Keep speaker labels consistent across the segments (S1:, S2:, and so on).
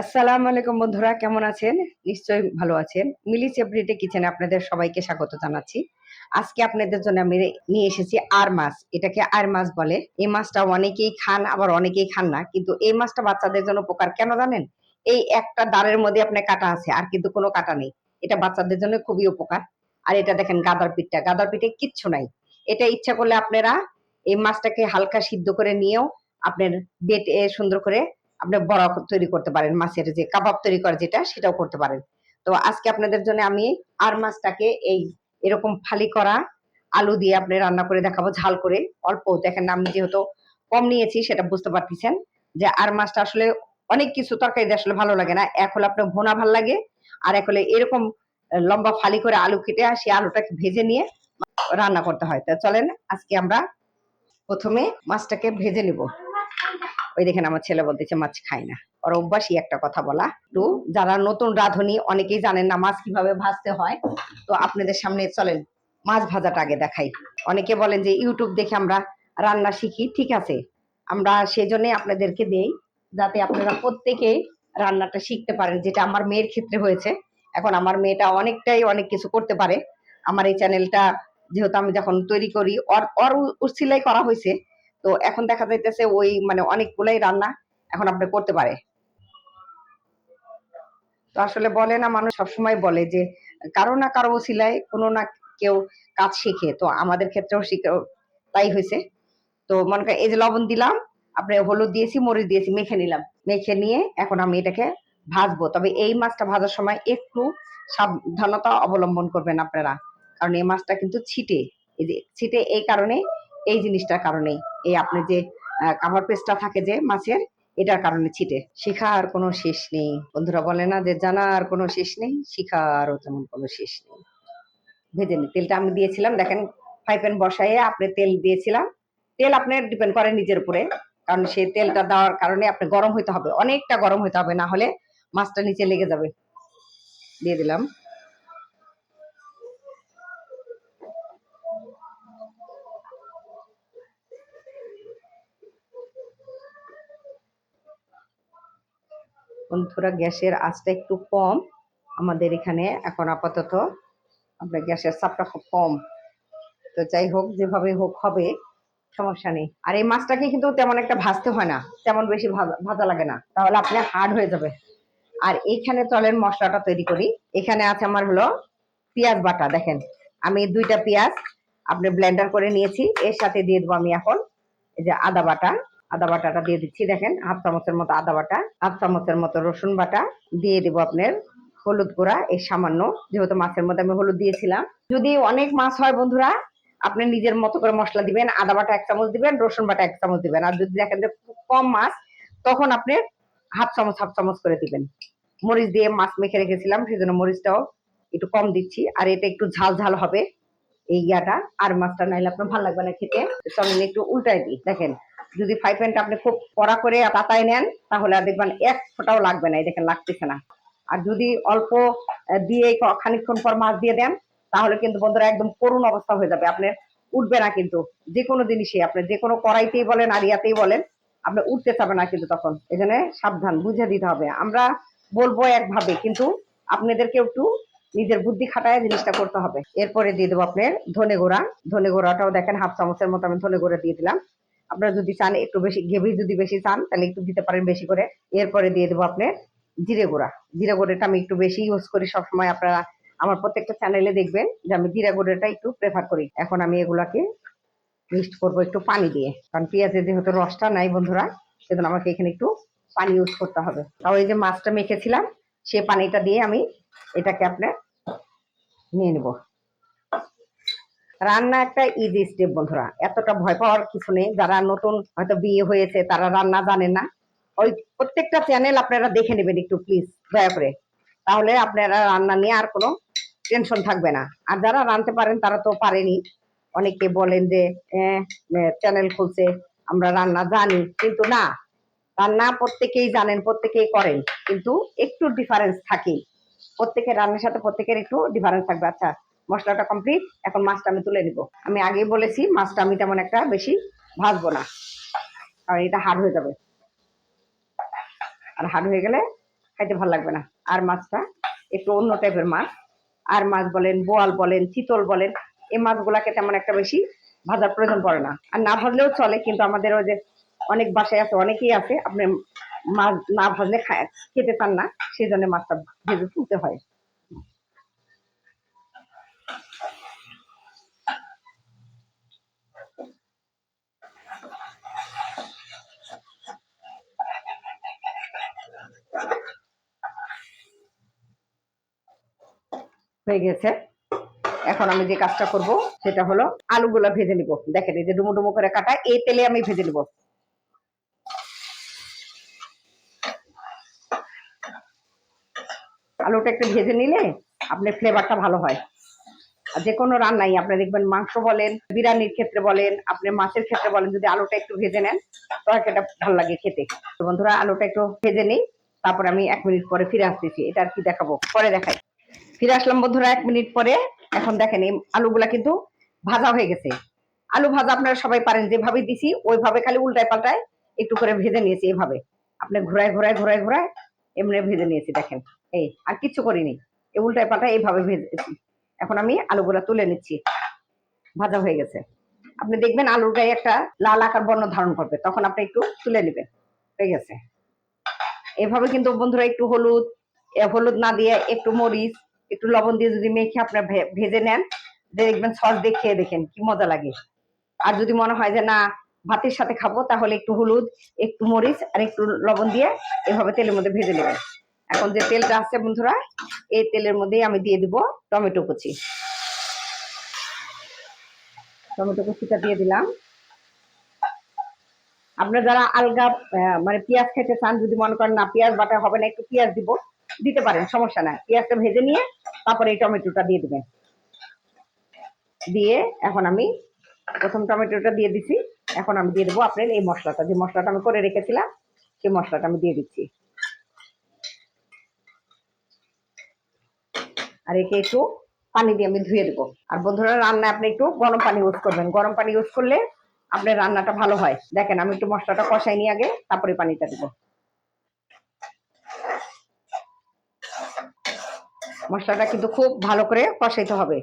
S1: আসসালামু আলাইকুম বন্ধুরা, কেমন আছেন? নিশ্চয়ই ভালো আছেন। মিলিস এভরিডে কিচেনে আপনাদের সবাইকে স্বাগত জানাচ্ছি। আজকে আপনাদের জন্য আমি নিয়ে এসেছি আর মাছ। এটাকে আর মাছ বলে। এই মাছটা অনেকেই খান, আবার অনেকেই খান না। কিন্তু এই মাছটা বাচ্চাদের জন্য উপকার কেন জানেন? এই একটা দাঁড়ের মধ্যে আপনার কাঁটা আছে, আর কিন্তু কোনো কাঁটা নেই। এটা বাচ্চাদের জন্য খুবই উপকার। আর এটা দেখেন গাদার পিঠটা, গাদার পিঠে কিচ্ছু নাই। এটা ইচ্ছা করলে আপনারা এই মাছটাকে হালকা সিদ্ধ করে নিয়েও আপনার বেটে সুন্দর করে আপনি বড়া তৈরি করতে পারেন, মাছের যে কাবাব তৈরি করে যেটা সেটাও করতে পারেন। তো আজকে আপনাদের জন্য আমি আর মাছটাকে এই এরকম ফালি করা আলু দিয়ে আপনি রান্না করে দেখাবো, ঝাল করে। অল্প দেখেন, আমি যেহেতু কম নিয়েছি সেটা বুঝতে পারতেছেন যে আর মাছটা আসলে অনেক কিছু তরকারি দিয়ে আসলে ভালো লাগে না। এক হলে আপনার ভোনা ভাল লাগে, আর এক হলে এরকম লম্বা ফালি করে আলু কেটে সেই আলুটাকে ভেজে নিয়ে রান্না করতে হয়। তা চলেন আজকে আমরা প্রথমে মাছটাকে ভেজে নিব। ওই দেখেন আমার ছেলে বলতেছে মাছ খায় না, ওর অভ্যাসই একটা কথা বলা। তো যারা নতুন রাঁধুনি অনেকেই জানেন না মাছ কিভাবে ভাজতে হয়। তো আপনাদের সামনে চলেন মাছ ভাজাটা আগে দেখাই। অনেকে বলেন যে ইউটিউব দেখে আমরা রান্না শিখি, ঠিক আছে, আমরা সেজন্যই আপনাদেরকে দেই যাতে আপনারা প্রত্যেকেই রান্নাটা শিখতে পারেন, যেটা আমার মেয়ের ক্ষেত্রে হয়েছে। এখন আমার মেয়েটা অনেকটাই অনেক কিছু করতে পারে। আমার এই চ্যানেলটা যেহেতু আমি যখন তৈরি করি ওর ওর উছিলাই করা হয়েছে। তো এখন দেখা যাইতেছে ওই মানে অনেকগুলাই রান্না এখন আপনি করতে পারে। তো আসলে বলে না, মানুষ সবসময় বলে যে কারো না কারো ওসিলায় কোনো না কেউ কাজ শিখে। তো আমাদের ক্ষেত্রেও শিখে তাই হয়েছে। তো মনে করেন এই যে লবণ দিলাম, আপনি হলুদ দিয়েছি, মরিচ দিয়েছি, মেখে নিলাম। মেখে নিয়ে এখন আমি এটাকে ভাজবো। তবে এই মাছটা ভাজার সময় একটু সাবধানতা অবলম্বন করবেন আপনারা, কারণ এই মাছটা কিন্তু ছিটে। এই যে ছিটে এই কারণে, এই জিনিসটার কারণেই, এই আপনি যে কাভার পেস্টটা থাকে যে মাছের, এটার কারণে ছিটে। শিখার কোনো শেষ নেই বন্ধুরা, বলে না যে জানার কোনো শেষ নেই, শিখারও তেমন কোনো শেষ নেই। ভেজে নি, তেলটা আমি দিয়েছিলাম দেখেন, ফ্রাই প্যান বসাইয়ে আপনি তেল দিয়েছিলাম। তেল আপনার ডিপেন্ড করে নিজের উপরে, কারণ সেই তেলটা দেওয়ার কারণে আপনি গরম হইতে হবে, অনেকটা গরম হইতে হবে, না হলে মাছটা নিচে লেগে যাবে। দিয়ে দিলাম। বন্ধুরা গ্যাসের আঁচটা একটু কম আমাদের এখানে এখন আপাতত, আপনার গ্যাসের চাপটা খুব কম। তো যাই হোক, যেভাবে হোক হবে, সমস্যা নেই। আর এই মাছটাকে কিন্তু তেমন একটা ভাজতে হয় না, তেমন বেশি ভাজা লাগে না, তাহলে আপনার হার্ড হয়ে যাবে। আর এইখানে চলেন মশলাটা তৈরি করি। এখানে আছে আমার হলো পেঁয়াজ বাটা, দেখেন আমি 2টা পেঁয়াজ আপনি ব্লেন্ডার করে নিয়েছি। এর সাথে দিয়ে দেবো আমি এখন এই যে আদা বাটা। আদা বাটাটা দিয়ে দিচ্ছি, দেখেন হাফ চামচের মতো আদা বাটা, হাফ চামচের মতো রসুন বাটা। দিয়ে দেবো আপনার হলুদ গুঁড়া এই সামান্য, যেহেতু মাছের মধ্যে আমি হলুদ দিয়েছিলাম। যদি অনেক মাছ হয় বন্ধুরা, আপনি নিজের মতো করে মশলা দিবেন, আদা বাটা 1 চামচ দিবেন, রসুন বাটা 1 চামচ দিবেন। আর যদি দেখেন যে খুব কম মাছ, তখন আপনি হাফ চামচ হাফ চামচ করে দিবেন। মরিচ দিয়ে মাছ মেখে রেখেছিলাম, সেজন্য মরিচটাও একটু কম দিচ্ছি। আর এটা একটু ঝাল ঝাল হবে এই ইয়াটা, আর মাছটা নাইলে আপনার ভালো লাগবে না খেতে। চলেন একটু উল্টাই দিই। দেখেন যদি ফ্রাই প্যানটা আপনি খুব কড়া করে পাতায় নেন, তাহলে আর দেখবেন এক ফোঁটাও লাগবে না, এই দেখেন লাগতেছে না। আর যদি অল্প দিয়ে খানিকক্ষণ পর মাছ দিয়ে দেন, তাহলে কিন্তু বন্ধুরা একদম করুণ অবস্থা হয়ে যাবে, আপনার উঠবে না কিন্তু। যে কোনো জিনিসই আপনি যে কোনো কড়াইতেই বলেন আর ইয়াতেই বলেন, আপনি উঠতে চাবে না কিন্তু তখন। এখানে সাবধান, বুঝে দিতে হবে। আমরা বলবো একভাবে, কিন্তু আপনাদেরকে একটু নিজের বুদ্ধি খাটায় জিনিসটা করতে হবে। এরপরে দিয়ে দেবো আপনার ধনে গুঁড়া। ধনে গুঁড়াটাও দেখেন হাফ চামচের মতো আমি ধনে গুঁড়া দিয়ে দিলাম। আপনারা যদি চান একটু বেশি গ্রেভি যদি বেশি চান, তাহলে একটু দিতে পারেন বেশি করে। এরপরে দিয়ে দেবো আপনার জিরে গুঁড়া। জিরে গুঁড়োটা আমি একটু বেশি ইউজ করি সবসময়। আপনারা আমার প্রত্যেকটা চ্যানেলে দেখবেন যে আমি জিরা গুঁড়োটা একটু প্রেফার করি। এখন আমি এগুলাকে মিক্সড করবো একটু পানি দিয়ে, কারণ পেঁয়াজের যেহেতু রসটা নাই বন্ধুরা, সেজন্য আমাকে এখানে একটু পানি ইউজ করতে হবে। তাও এই যে মাছটা মেখেছিলাম, সে পানিটা দিয়ে আমি এটাকে আপনার নিয়ে নেব। রান্না একটা ইজি স্টেপ বন্ধুরা, এতটা ভয় পাওয়ার কিছু নেই। যারা নতুন হয়তো বিয়ে হয়েছে তারা রান্না জানেন না, ওই প্রত্যেকটা চ্যানেল আপনারা দেখে নেবেন একটু প্লিজ দয়া করে, তাহলে আপনারা রান্না নিয়ে আর কোনো টেনশন থাকবে না। আর যারা রাঁধতে পারেন তারা তো পারেনি। অনেকে বলেন যে চ্যানেল খুলছে আমরা রান্না জানি, কিন্তু না, রান্না প্রত্যেকেই জানেন, প্রত্যেকেই করেন, কিন্তু একটু ডিফারেন্স থাকেই। প্রত্যেকের রান্নার সাথে প্রত্যেকের একটু ডিফারেন্স থাকবে। আচ্ছা, মশলাটা কমপ্লিট, এখন মাছটা আমি তুলে নিব। আমি আগেই বলেছি মাছটা আমি তেমন একটা বেশি ভাজবো না, কারণ এটা হার্ড হয়ে যাবে। আর হার্ড হয়ে গেলে খাইতে ভালো লাগবে না। আর মাছটা একটু অন্য টাইপের মাছ। আর মাছ বলেন, বোয়াল বলেন, চিতল বলেন, এই মাছগুলাকে তেমন একটা বেশি ভাজার প্রয়োজন পড়ে না। আর না ভাজলেও চলে, কিন্তু আমাদের ওই যে অনেক বাসায় আছে, অনেকেই আছে আপনি মাছ না ভাজলে খেতে চান না, সেই জন্য মাছটা ভেজে তুলতে হয়। হয়ে গেছে। এখন আমি যে কাজটা করব সেটা হলো আলুগুলা ভেজে নিব। দেখেন এই যে ডুমো ডুমো করে কাটা, এই তেলে আমি ভেজে নিব। আলুটা একটু ভেজে নিলে আপনার ফ্লেভারটা ভালো হয়। আর যে কোনো রান্নাই আপনি দেখবেন, মাংস বলেন, বিরিয়ানির ক্ষেত্রে বলেন, আপনি মাছের ক্ষেত্রে বলেন, যদি আলুটা একটু ভেজে নেন তরকারিটা ভালো লাগে খেতে। তো বন্ধুরা, আলুটা একটু ভেজে নিই, তারপর আমি 1 মিনিট পরে ফিরে আসতেছি। এটা আর কি দেখাবো, পরে দেখাই। ফিরে আসলাম বন্ধুরা 1 মিনিট পরে। এখন দেখেন এই আলুগুলা কিন্তু ভাজা হয়ে গেছে। আলু ভাজা আপনারা সবাই পারেন, যেভাবে দিছি ওইভাবে খালি উল্টায় পাল্টায় একটু করে ভেজে নিয়েছি। এইভাবে আপনি ঘোরায় ঘোরায় ঘোরায় ঘোরায় এমনি ভেজে নিয়েছি। দেখেন এই আর কিচ্ছু করিনি, এই উল্টায় পাল্টায় এইভাবে ভেজেছি। এখন আমি আলুগুলা তুলে নিচ্ছি, ভাজা হয়ে গেছে। আপনি দেখবেন আলুর গায়ে একটা লাল আকার বর্ণ ধারণ করবে, তখন আপনি একটু তুলে নেবেন। হয়ে গেছে। এভাবে কিন্তু বন্ধুরা একটু হলুদ, হলুদ না দিয়ে একটু মরিচ, একটু লবণ দিয়ে যদি মেখে আপনার ভেজে নেন, দেখবেন সস দিয়ে খেয়ে দেখেন কি মজা লাগে। আর যদি মনে হয় যে না ভাতের সাথে খাবো, তাহলে একটু হলুদ, একটু মরিচ আর একটু লবণ দিয়ে এভাবে তেলের মধ্যে ভেজে নেবেন। এখন যে তেলটা আছে বন্ধুরা, এই তেলের মধ্যেই আমি দিয়ে দিব টমেটো কুচি। টমেটো কুচিটা দিয়ে দিলাম। আপনারা যারা আলগা মানে পেঁয়াজ খেতে চান, যদি মনে করেন না পেঁয়াজ বাটা হবে না, একটু পেঁয়াজ দিব, দিতে পারেন, সমস্যা নাই। পেঁয়াজটা ভেজে নিয়ে তারপরে এই টমেটোটা দিয়ে দিবেন। দিয়ে এখন আমি প্রথম টমেটোটা দিয়ে দিচ্ছি। এখন আমি দিয়ে দেবো আপনার এই মশলাটা, যে মশলাটা আমি করে রেখেছিলাম সেই মশলাটা আমি দিয়ে দিচ্ছি। আর একে একটু পানি দিয়ে আমি ধুয়ে দেবো। আর বন্ধুরা, রান্না আপনি একটু গরম পানি ইউজ করবেন। গরম পানি ইউজ করলে আপনার রান্নাটা ভালো হয়। দেখেন আমি একটু মশলাটা কষাই নিয়ে আগে তারপরে পানিটা দিব। মশলাটা কিন্তু খুব ভালো করে কষাইতে হবে।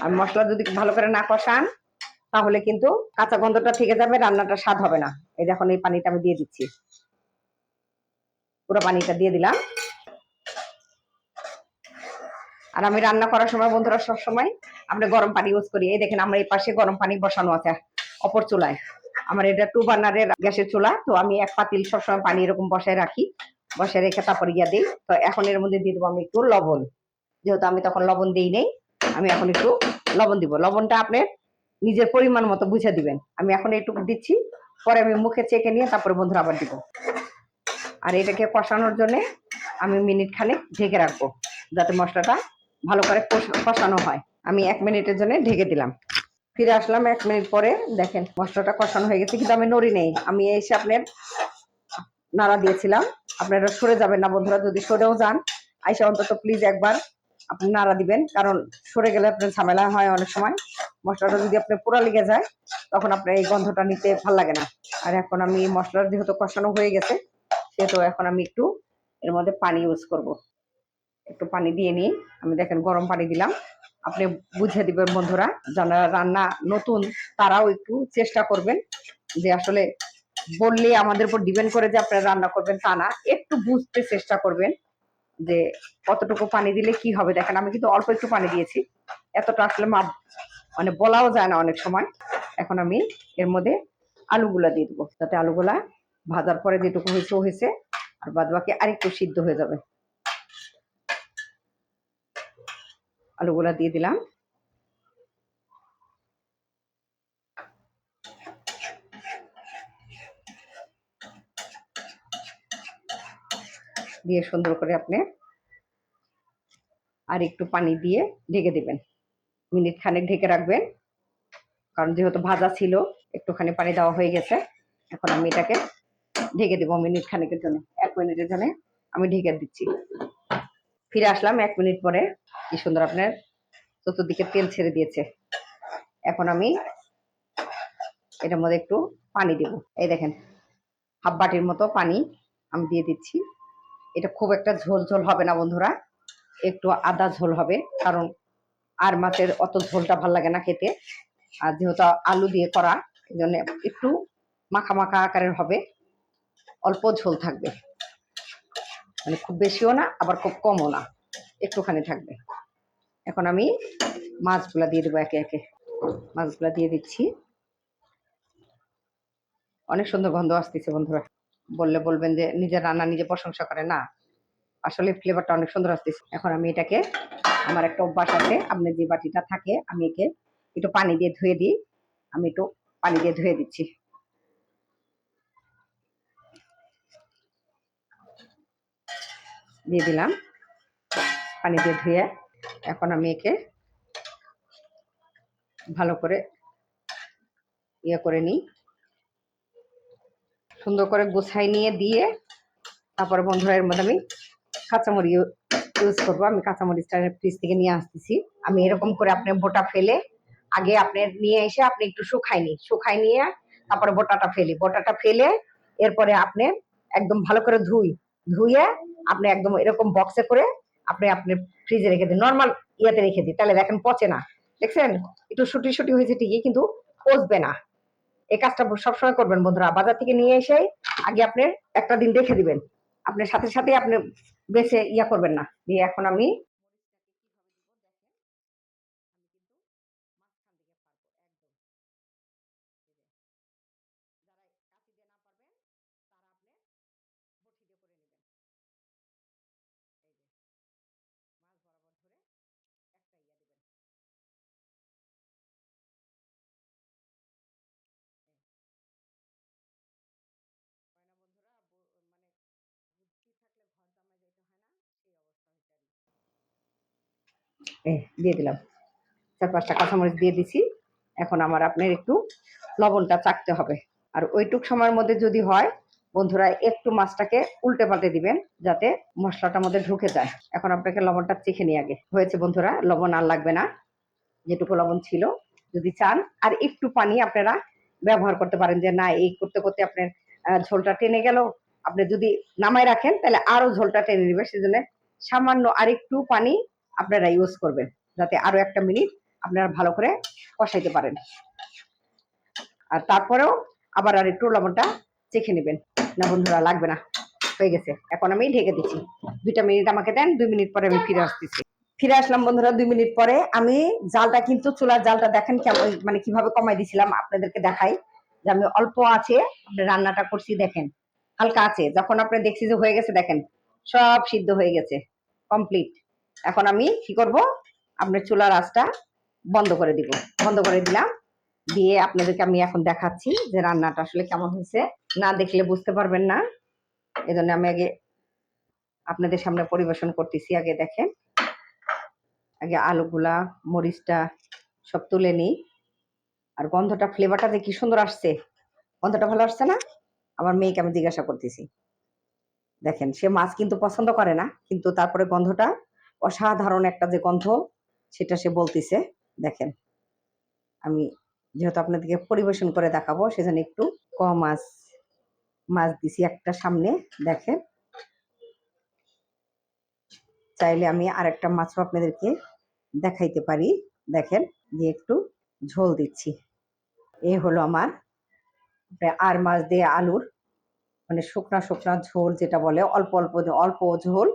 S1: আর মশলা যদি ভালো করে না কষান, তাহলে কিন্তু কাঁচা গন্ধটা থেকে যাবে, রান্নাটা স্বাদ হবে না। এই দেখুন এই পানিটা আমি দিয়ে দিচ্ছি, পুরো পানিটা দিয়ে দিলাম। আর আমি রান্না করার সময় বন্ধুরা সবসময় আমরা গরম পানি ইউজ করি। এই দেখেন আমার এই পাশে গরম পানি বসানো আছে অপর চুলায়। আমার এটা 2 বার্নারের গ্যাসের চুলা, তো আমি এক পাতিল সবসময় পানি এরকম বসায় রাখি, বসায় রেখে তারপরে ইয়া দিই। তো এখন এর মধ্যে দিয়ে দেবো আমি একটু লবণ, যেহেতু আমি তখন লবণ দিই নেই, আমি এখন একটু লবণ দিব। লবণটা আপনার নিজের পরিমাণ মতো বুঝে দিবেন। আমি এখন একটু দিচ্ছি, পরে আমি মুখে চেকে নিয়ে তারপরে বন্ধুরা আবার দিব। আর এটাকে কষানোর জন্য আমি মিনিট খানেক ঢেকে রাখবো, যাতে মশলাটা ভালো করে কষানো হয়। আমি 1 মিনিটের জন্য ঢেকে দিলাম। ফিরে আসলাম 1 মিনিট পরে। দেখেন মশলাটা কষানো হয়ে গেছে, কিন্তু আমি নড়ি নেই। আমি এসে আপনার নাড়া দিয়েছিলাম। আপনারা সরে যাবেন না বন্ধুরা, যদি সরেও যান আইসা অন্তত প্লিজ একবার আপনি নাড়া দিবেন, কারণ সরে গেলে আপনার ঝামেলা হয় অনেক সময়। মশলাটা যদি আপনার পুরা লেগে যায়, তখন আপনার এই গন্ধটা নিতে ভালো লাগে না। আর এখন আমি মশলার যেহেতু কষানো হয়ে গেছে, সেহেতু এখন আমি একটু এর মধ্যে পানি ইউজ করব। একটু পানি দিয়ে নিই। আমি দেখেন গরম পানি দিলাম। আপনি বুঝে দিবেন বন্ধুরা, যারা রান্না নতুন তারাও একটু চেষ্টা করবেন, যে আসলে বললে আমাদের উপর ডিপেন্ড করে যে আপনারা রান্না করবেন তা না, একটু বুঝতে চেষ্টা করবেন যে কতটুকু পানি দিলে কি হবে। দেখেন আমি কিন্তু অল্প একটু পানি দিয়েছি, এতটা আসলে মাপ মানে বলাও যায় না অনেক সময়। এখন আমি এর মধ্যে আলুগুলা দিয়ে দেবো, যাতে আলুগুলা ভাজার পরে যেটুকু হয়েছে হয়েছে, আর বাদ বাকি আরেকটু সিদ্ধ হয়ে যাবে। আলুগুলা দিয়ে দিলাম। দিয়ে সুন্দর করে আপনি আর একটু পানি দিয়ে ঢেকে দেবেন। মিনিট খানেক ঢেকে রাখবেন, কারণ যেহেতু ভাজা ছিল একটুখানি পানি দেওয়া হয়ে গেছে। এখন আমি এটাকে ঢেকে দেবো মিনিট খানেকের জন্য। 1 মিনিটের জন্য আমি ঢেকে দিচ্ছি। ফিরে আসলাম 1 মিনিট পরে। কি সুন্দর আপনার চতুর্দিকে তেল ছেড়ে দিয়েছে। এখন আমি এটার মধ্যে একটু পানি দেব। এই দেখেন হাফ বাটির মতো পানি আমি দিয়ে দিচ্ছি। এটা খুব একটা ঝোল ঝোল হবে না বন্ধুরা, একটু আদা ঝোল হবে, কারণ আর মাছের অত ঝোলটা ভাল লাগে না খেতে। আর যেহেতু আলু দিয়ে করা, এই জন্য একটু মাখা মাখা আকারের হবে, অল্প ঝোল থাকবে, মানে খুব বেশিও না আবার খুব কমও না, একটুখানি থাকবে। এখন আমি মাছগুলা দিয়ে দেবো একে একে। মাছগুলা দিয়ে দিচ্ছি। অনেক সুন্দর গন্ধ আসতেছে বন্ধুরা, বললে বলবেন যে নিজের রান্না নিজে প্রশংসা করে, না আসলে ফ্লেভারটা অনেক সুন্দর আসতেছে। এখন আমি এটাকে, আমার একটা অভ্যাস আছে, আপনার যে বাটিটা থাকে আমি একে একটু পানি দিয়ে ধুয়ে দিই। আমি একটু পানি দিয়ে ধুয়ে দিচ্ছি। দিয়ে দিলাম পানি দিয়ে ধুয়ে। এখন আমি একে ভালো করে ইয়ে করে নিই, সুন্দর করে গোছাই নিয়ে দিয়ে তারপরে বন্ধুরা এর মধ্যে আমি কাঁচামরিচ ইউজ করবো। আমি কাঁচামরিচটা ফ্রিজ থেকে নিয়ে আসতেছি। আমি এরকম করে আপনি বোটা ফেলে আগে আপনি নিয়ে এসে আপনি একটু শুকাই নিয়ে তারপরে বোটাটা ফেলি, বোটাটা ফেলে এরপরে আপনি একদম ভালো করে ধুয়ে আপনি একদম এরকম বক্সে করে আপনি আপনার ফ্রিজে রেখে দিন, নর্মাল ইয়াতে রেখে দিই, তাহলে দেখেন পচে না। দেখছেন একটু শুটি হয়েছে ঠিকই, কিন্তু পচবে না। এই কাজটা সবসময় করবেন বন্ধুরা। বাজার থেকে নিয়ে এসে আগে আপনি একটা দিন রেখে দিবেন, আপনার সাথে সাথে আপনি বেছে ইয়া করবেন না। দিয়ে এখন আমি দিয়ে দিলাম, 4-5টা কাঁচামরিচ দিয়ে দিছি। এখন আমার আপনার একটু লবণটা চাকতে হবে। আর ওইটুক সময়ের মধ্যে যদি হয় বন্ধুরা, একটু মাছটাকে উল্টে পাল্টে দিবেন যাতে মশলাটার মধ্যে ঢুকে যায়। এখন আপনাকে লবণটা চেখে নিয়ে আগে হয়েছে বন্ধুরা, লবণ আর লাগবে না, যেটুকু লবণ ছিল। যদি চান আর একটু পানি আপনারা ব্যবহার করতে পারেন, যে না এই করতে করতে আপনার ঝোলটা টেনে গেল, আপনি যদি নামায় রাখেন তাহলে আরো ঝোলটা টেনে নেবে, সেজন্য সামান্য আরেকটু পানি আপনারা ইউজ করবেন, যাতে আরো 1 মিনিট আপনারা ভালো করে কষাইতে পারেন। আর তারপরেও আবার আর একটু লবণটা চেখে নেবেন। না বন্ধুরা লাগবে না, হয়ে গেছে। এখন আমি ঢেকে দিচ্ছি। 2টা মিনিট আমাকে দেন, 2 মিনিট পরে আমি ফিরে আসতেছি। ফিরে আসলাম বন্ধুরা 2 মিনিট পরে। আমি জালটা কিন্তু চুলার জালটা দেখেন কেমন, মানে কিভাবে কমাই দিছিলাম আপনাদেরকে দেখাই, যে আমি অল্প আছে রান্নাটা করছি। দেখেন হালকা আছে, যখন আপনি দেখছি যে হয়ে গেছে, দেখেন সব সিদ্ধ হয়ে গেছে, কমপ্লিট। এখন আমি কি করব, আপনার চুলার আঁচটা বন্ধ করে দিব। বন্ধ করে দিলাম, দিয়ে আপনাদেরকে আমি এখন দেখাচ্ছি যে রান্নাটা আসলে কেমন হয়েছে। না দেখলে বুঝতে পারবেন না, এজন্য আমি আগে আপনাদের সামনে পরিবেশন করতেছি। আগে দেখেন, আগে আলুগুলা মরিচটা সব তুলে নিই। আর গন্ধটা, ফ্লেভারটা যে কি সুন্দর আসছে, গন্ধটা ভালো আসছে না? আমার মেয়েকে আমি জিজ্ঞাসা করতেছি, দেখেন সে মাছ কিন্তু পছন্দ করে না, কিন্তু তারপরে গন্ধটা অসাধারণ একটা যে গন্ধ, সেটা সে বলতেছে। দেখেন আমি যেহেতু আপনাদেরকে পরিবেশন করে দেখাবো, সেজন্য একটু কম মাছ দিছি একটা সামনে। দেখেন চাইলে আমি আরেকটা মাছও আপনাদেরকে দেখাইতে পারি। দেখেন যে একটু ঝোল দিচ্ছি। এই হলো আমার আর মাছ দিয়ে আলুর, মানে শুকনা ঝোল যেটা বলে, অল্প ঝোল।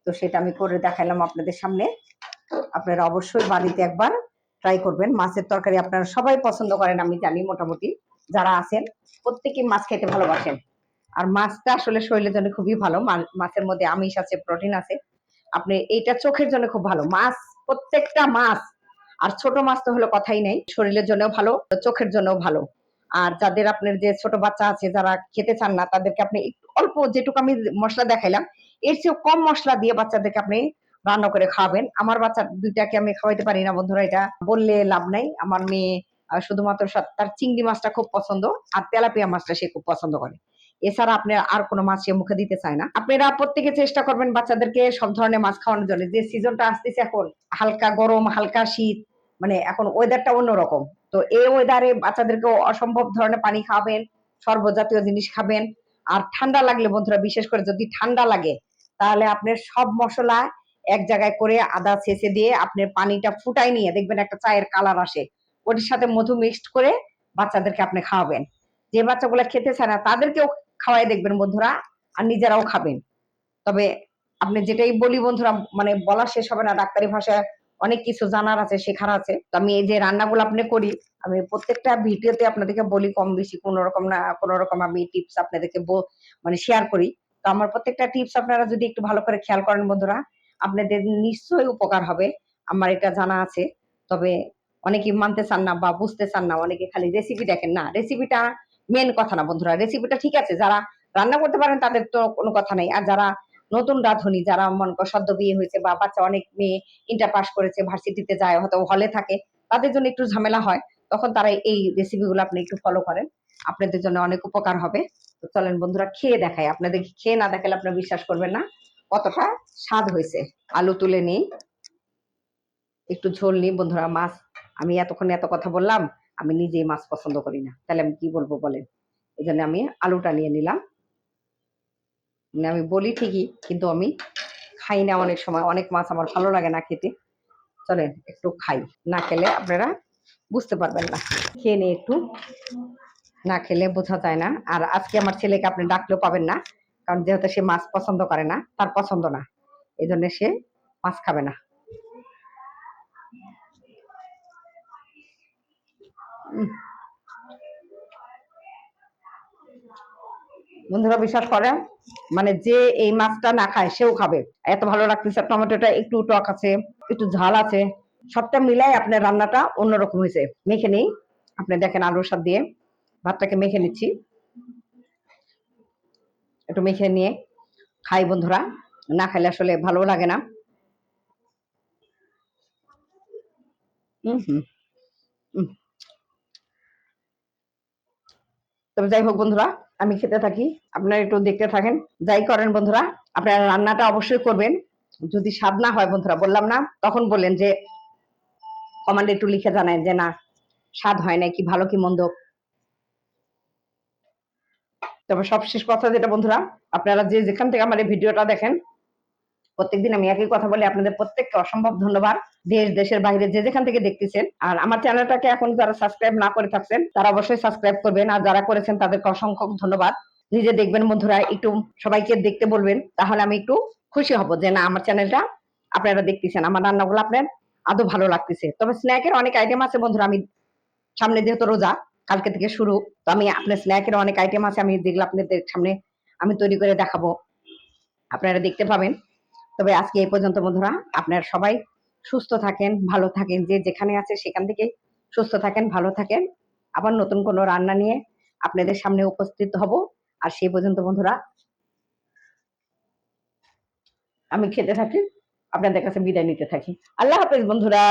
S1: তো সেটা আমি করে দেখাইলাম আপনাদের সামনে। আপনারা অবশ্যই বাড়িতে একবার ট্রাই করবেন। মাছের তরকারি আপনারা সবাই পছন্দ করেন, আমি জানি মোটামুটি যারা আছেন প্রত্যেকেই মাছ খেতে ভালোবাসেন। আর মাছটা আসলে শরীরের জন্য খুবই ভালো। মাছের মধ্যে আমিষ আছে, প্রোটিন আছে। আপনি এইটা চোখের জন্য খুব ভালো মাছ, প্রত্যেকটা মাছ। আর ছোট মাছ তো হলো কথাই নেই, শরীরের জন্যও ভালো, চোখের জন্যও ভালো। আর যাদের আপনার যে ছোট বাচ্চা আছে যারা খেতে চান না, তাদেরকে আপনি অল্প যেটুকু আমি মশলা দেখাইলাম, এর চেয়েও কম মশলা দিয়ে বাচ্চাদেরকে আপনি রান্না করে খাওয়াবেন। আমার বাচ্চা 2টাকে আমি খাওয়াইতে পারি না বন্ধুরা, এটা বললে লাভ নাই। আমার মেয়ে শুধুমাত্র তার চিংড়ি মাছটা খুব পছন্দ, আর তেলাপিয়া মাছটা সে খুব পছন্দ করে। এছাড়া আপনি আর কোনো মাছ সে মুখে দিতে চায় না। আপনারা প্রত্যেকে চেষ্টা করবেন বাচ্চাদেরকে সব ধরনের মাছ খাওয়ানোর জন্য। যে সিজনটা আসতেছে এখন, হালকা গরম হালকা শীত, মানে এখন ওয়েদারটা অন্যরকম। তো এই ওয়েদারে বাচ্চাদেরকে অসম্ভব ধরনের পানি খাবেন, শরবত জাতীয় জিনিস খাবেন। আর ঠান্ডা লাগলে বন্ধুরা, বিশেষ করে যদি ঠান্ডা লাগে, তাহলে আপনার সব মশলা এক জায়গায় করে আদা ছেঁচে দিয়ে আপনার পানিটা ফুটাই নিয়ে দেখবেন একটা চায়ের কালার আসে, ওটির সাথে মধু মিক্সড করে বাচ্চাদেরকে আপনি খাওয়াবেন। যে বাচ্চাগুলো খেতে চায় না তাদেরকেও খাওয়াই দেখবেন বন্ধুরা, আর নিজেরাও খাবেন। তবে আপনি যেটাই বলি বন্ধুরা, মানে বলা শেষ হবে না, ডাক্তারি ভাষায় অনেক কিছু জানার আছে, শেখার আছে। তো আমি এই যে রান্নাগুলো আপনি করি, আমি প্রত্যেকটা ভিডিওতে আপনাদেরকে বলি কম বেশি কোনো রকম না কোনো রকম আমি টিপস আপনাদেরকে মানে শেয়ার করি। তো আমার প্রত্যেকটা টিপস আপনারা যদি একটু ভালো করে খেয়াল করেন বন্ধুরা, আপনাদের নিশ্চয়ই উপকার হবে, আমার এটা জানা আছে। তবে অনেকে মানতে চান না বা বুঝতে চান না, অনেকে খালি রেসিপি দেখেন না, রেসিপিটা মেন কথা না বন্ধুরা। রেসিপিটা ঠিক আছে, যারা রান্না করতে পারেন তাদের তো কোনো কথা নেই। আর যারা নতুন রাঁধুনি, যারা মনে কর সদ্য বিয়ে হয়েছে বা বাচ্চা অনেক মেয়ে ইন্টার পাস করেছে, ভার্সিটিতে যায়, হয়তো হলে থাকে, তাদের জন্য একটু ঝামেলা হয়, তখন তারা এই রেসিপিগুলো আপনি একটু ফলো করেন, আপনাদের জন্য অনেক উপকার হবে। তো চলেন বন্ধুরা খেয়ে দেখাই, আপনাদের খেয়ে না দেখালে আপনারা বিশ্বাস করবেন না কতটা স্বাদ হয়েছে। আলু তুলে নিই, একটু ঝোল নিই বন্ধুরা। মাছ, আমি এতক্ষণ এত কথা বললাম, আমি নিজেই মাছ পছন্দ করি না, তাহলে আমি কি বলবো বলেন। এই জন্য আমি আলুটা নিয়ে নিলাম। মানে আমি বলি ঠিকই, কিন্তু আমি খাই না অনেক সময়, অনেক মাছ আমার ভালো লাগে না খেতে। চলেন একটু খাই, না খেলে আপনারা বুঝতে পারবেন না। খেয়ে নিই একটু, না খেলে বোঝা যায় না। আর আজকে আমার ছেলেকে আপনি ডাকলেও পাবেন না, কারণ যেহেতু সে মাছ পছন্দ করে না, তার পছন্দ না, এই জন্য সে মাছ খাবে না। বন্ধুরা বিশ্বাস করেন, মানে যে এই মাছটা না খায় সেও খাবে, এত ভালো লাগতেছে। টমেটোটা একটু টক আছে, একটু ঝাল আছে, সবটা মিলাই আপনার রান্নাটা অন্যরকম হয়েছে। মেখে নিই, আপনি দেখেন আলুর সাথে দিয়ে ভাতটাকে মেখে নিচ্ছি, একটু মেখে নিয়ে খাই বন্ধুরা, না খাইলে আসলে ভালো লাগে না। হম হম হম। তবে যাই হোক বন্ধুরা, আমি খেতে থাকি, আপনারা একটু দেখতে থাকেন। যাই করেন বন্ধুরা, আপনারা রান্নাটা অবশ্যই করবেন। যদি স্বাদ না হয় বন্ধুরা, বললাম না, তখন বললেন যে কমান্ডে একটু লিখে জানায় যে না স্বাদ হয় না, কি ভালো কি মন্দ। তবে সবশেষ কথা যেটা বন্ধুরা, আপনারা যে যেখান থেকে আমার এই ভিডিওটা দেখেন, প্রত্যেকদিন আমি একই কথা বলি, আপনাদের প্রত্যেককে অসম্ভব ধন্যবাদ। দেশ দেশের বাইরে যে যেখান থেকে দেখতেছেন, আর আমার চ্যানেলটাকে এখন যারা সাবস্ক্রাইব না করে থাকছেন তারা অবশ্যই সাবস্ক্রাইব করবেন, আর যারা করেছেন তাদেরকে অসংখ্য ধন্যবাদ। নিজে দেখবেন বন্ধুরা, একটু সবাইকে দেখতে বলবেন, তাহলে আমি একটু খুশি হব যে না আমার চ্যানেলটা আপনারা দেখতেছেন, আমার রান্নাগুলো আপনার আদৌ ভালো লাগতেছে। তবে স্ন্যাকের অনেক আইটেম আছে বন্ধুরা, আমি সামনে যেহেতু রোজা, কালকে থেকে শুরু, তো আমি আপনার স্ন্যাকের অনেক আইটেম আছে, আমি যেগুলো আপনাদের সামনে আমি তৈরি করে দেখাবো, আপনারা দেখতে পাবেন। তবে আজকে এই পর্যন্ত বন্ধুরা, আপনারা সবাই সুস্থ থাকেন, ভালো থাকেন, যে যেখানে আছে সেখান থেকে সুস্থ থাকেন, ভালো থাকেন। আবার নতুন কোনো রান্না নিয়ে আপনাদের সামনে উপস্থিত হব। আর সেই পর্যন্ত বন্ধুরা আমি খেতে থাকি, আপনাদের কাছে বিদায় নিতে থাকি। আল্লাহ হাফেজ বন্ধুরা।